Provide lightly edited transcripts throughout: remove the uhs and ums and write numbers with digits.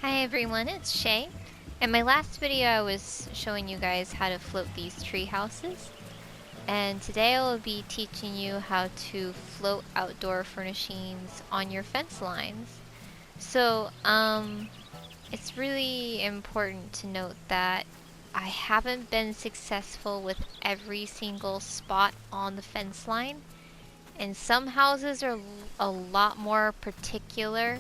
Hi everyone, it's Shay. In my last video I was showing you guys how to float these tree houses. And today I will be teaching you how to float outdoor furnishings on your fence lines. So, it's really important to note that I haven't been successful with every single spot on the fence line. And some houses are a lot more particular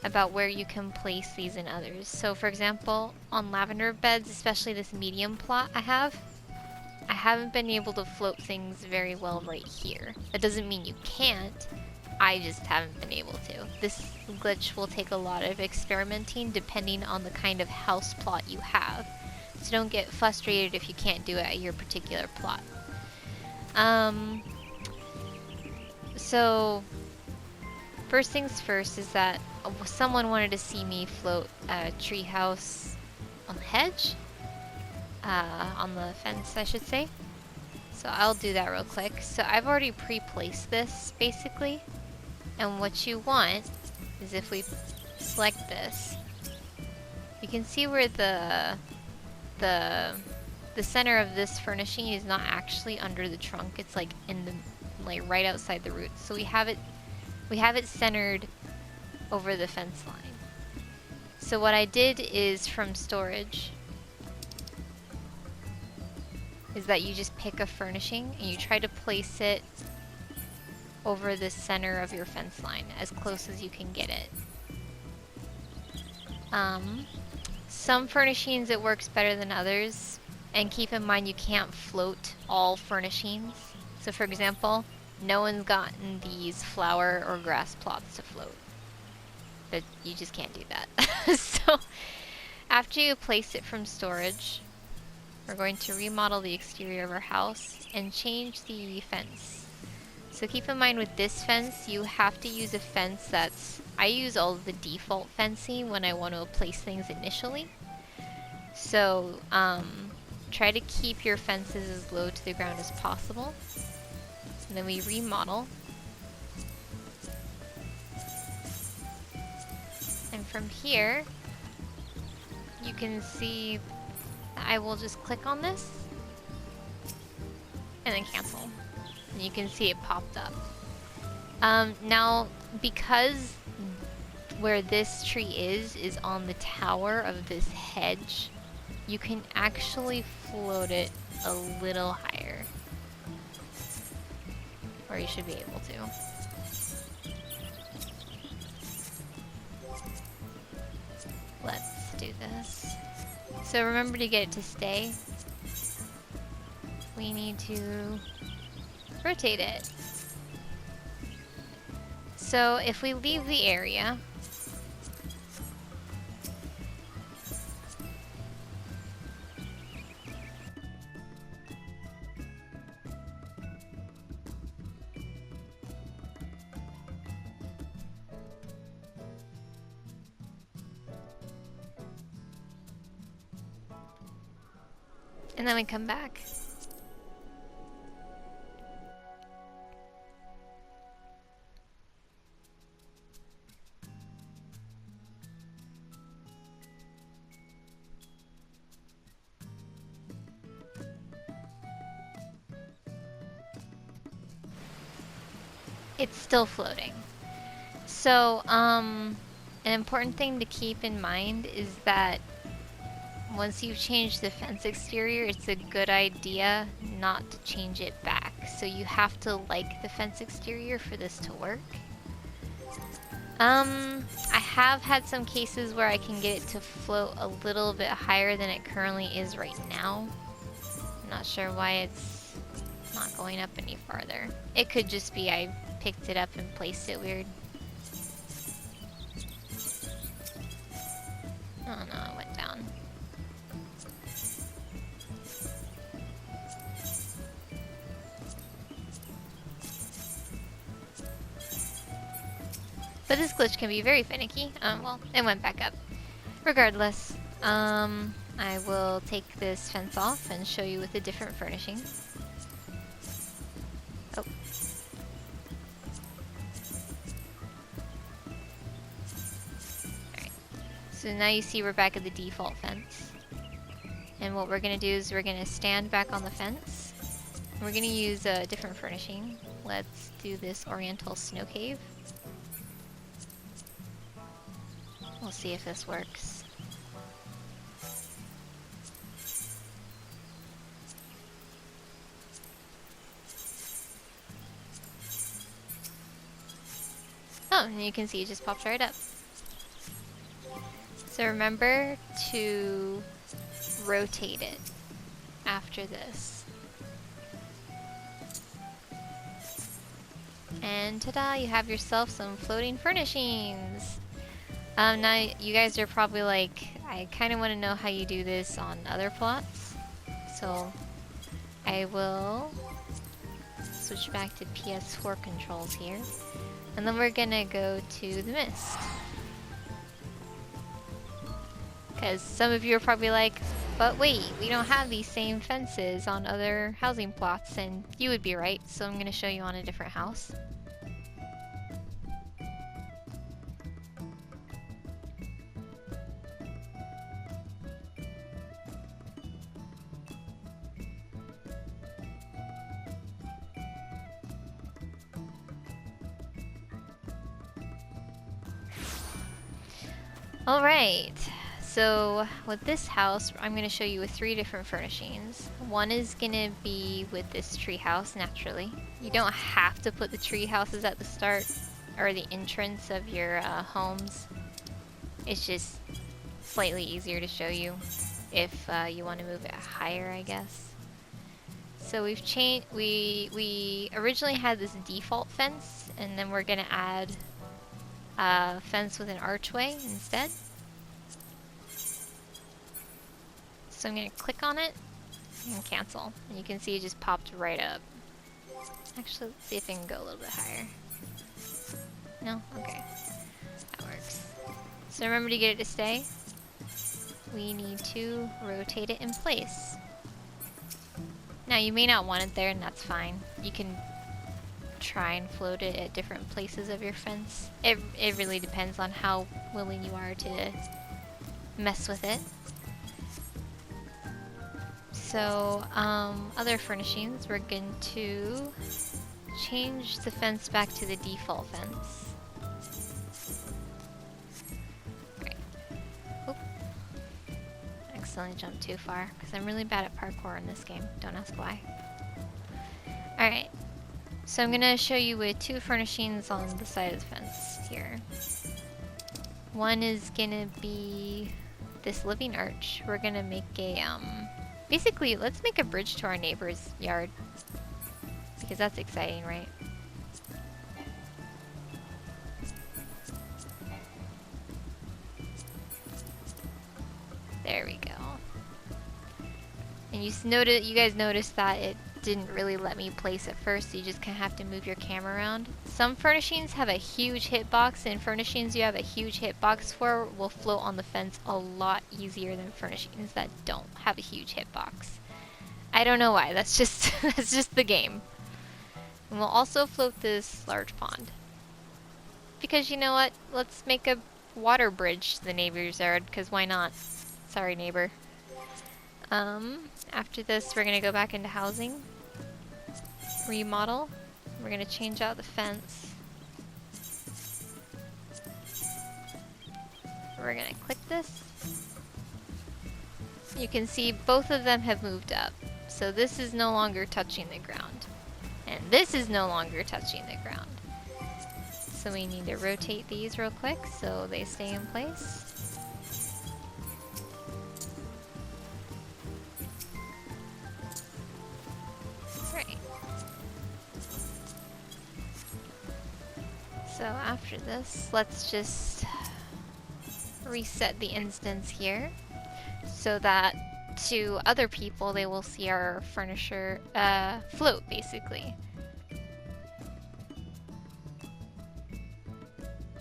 about where you can place these in others. So for example, on lavender beds, especially this medium plot I haven't been able to float things very well right here. That doesn't mean you can't, I just haven't been able to. This glitch will take a lot of experimenting depending on the kind of house plot you have. So don't get frustrated if you can't do it at your particular plot. So first things first is that someone wanted to see me float a treehouse on the hedge, on the fence I should say. So I'll do that real quick. So I've already pre-placed this basically, and what you want is if we select this, you can see where the center of this furnishing is not actually under the trunk. It's like in the right outside the roots. So we have it centered over the fence line. So what I did is from storage is that you just pick a furnishing and you try to place it over the center of your fence line as close as you can get it. Some furnishings it works better than others, and keep in mind you can't float all furnishings. So for example, no one's gotten these flower or grass plots to float. But you just can't do that. So after you place it from storage, we're going to remodel the exterior of our house and change the fence. So keep in mind with this fence, you have to use a fence I use all of the default fencing when I want to place things initially. So try to keep your fences as low to the ground as possible. And then we remodel. And from here, you can see I will just click on this and then cancel. And you can see it popped up. Now, because where this tree is on the tower of this hedge, you can actually float it a little higher. Or you should be able to. Let's do this. So remember to get it to stay. We need to rotate it. So if we leave the area, and then we come back. It's still floating. So, an important thing to keep in mind is that once you've changed the fence exterior, it's a good idea not to change it back. So you have to like the fence exterior for this to work. I have had some cases where I can get it to float a little bit higher than it currently is right now. I'm not sure why it's not going up any farther. It could just be I picked it up and placed it weird. Oh no, it went down. But this glitch can be very finicky. Well, it went back up. Regardless, I will take this fence off and show you with a different furnishing. Oh. Alright. So now you see we're back at the default fence. And what we're gonna do is we're gonna stand back on the fence. We're gonna use a different furnishing. Let's do this Oriental snow cave. We'll see if this works. Oh, and you can see it just pops right up. So remember to rotate it after this. And ta-da, you have yourself some floating furnishings! Now you guys are probably like, I kind of want to know how you do this on other plots. So I will switch back to PS4 controls here. And then we're gonna go to the mist. Because some of you are probably like, but wait, we don't have these same fences on other housing plots, and you would be right, so I'm gonna show you on a different house. Alright, so with this house, I'm going to show you with 3 different furnishings. One is going to be with this tree house, naturally. You don't have to put the tree houses at the start or the entrance of your homes. It's just slightly easier to show you if you want to move it higher, I guess. So we've changed, we originally had this default fence, and then we're going to add fence with an archway instead. So I'm going to click on it and cancel. And you can see it just popped right up. Actually, let's see if I can go a little bit higher. No? Okay. That works. So remember, to get it to stay, we need to rotate it in place. Now you may not want it there, and that's fine. You can try and float it at different places of your fence. It really depends on how willing you are to mess with it. So, other furnishings, we're going to change the fence back to the default fence. Great. Oop. Accidentally jumped too far, because I'm really bad at parkour in this game. Don't ask why. Alright. So I'm going to show you with 2 furnishings on the side of the fence here. One is going to be this living arch. We're going to make a, basically, let's make a bridge to our neighbor's yard. Because that's exciting, right? There we go. And you guys noticed that it didn't really let me place it first, so you just kind of have to move your camera around. Some furnishings have a huge hitbox, and furnishings you have a huge hitbox for will float on the fence a lot easier than furnishings that don't have a huge hitbox. I don't know why, that's just that's just the game. And we'll also float this large pond. Because you know what? Let's make a water bridge to the neighbor's yard, because why not? Sorry, neighbor. After this, we're gonna go back into housing. Remodel. We're gonna change out the fence. We're gonna click this. You can see both of them have moved up. So this is no longer touching the ground. And this is no longer touching the ground. So we need to rotate these real quick so they stay in place. Right. So after this, let's just reset the instance here so that to other people they will see our furniture float, basically.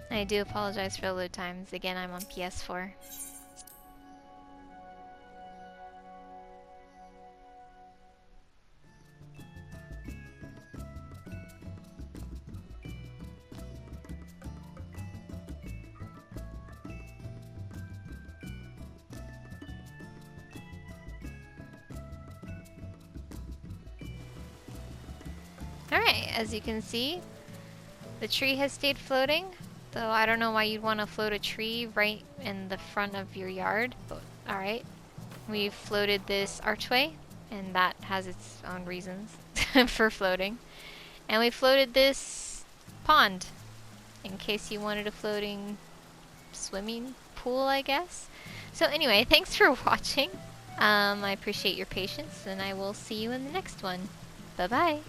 I do apologize for the load times. Again, I'm on PS4. Alright, as you can see, the tree has stayed floating. Though I don't know why you'd want to float a tree right in the front of your yard, but alright. We've floated this archway, and that has its own reasons for floating. And we floated this pond, in case you wanted a floating swimming pool, I guess. So anyway, thanks for watching. I appreciate your patience, and I will see you in the next one. Bye-bye.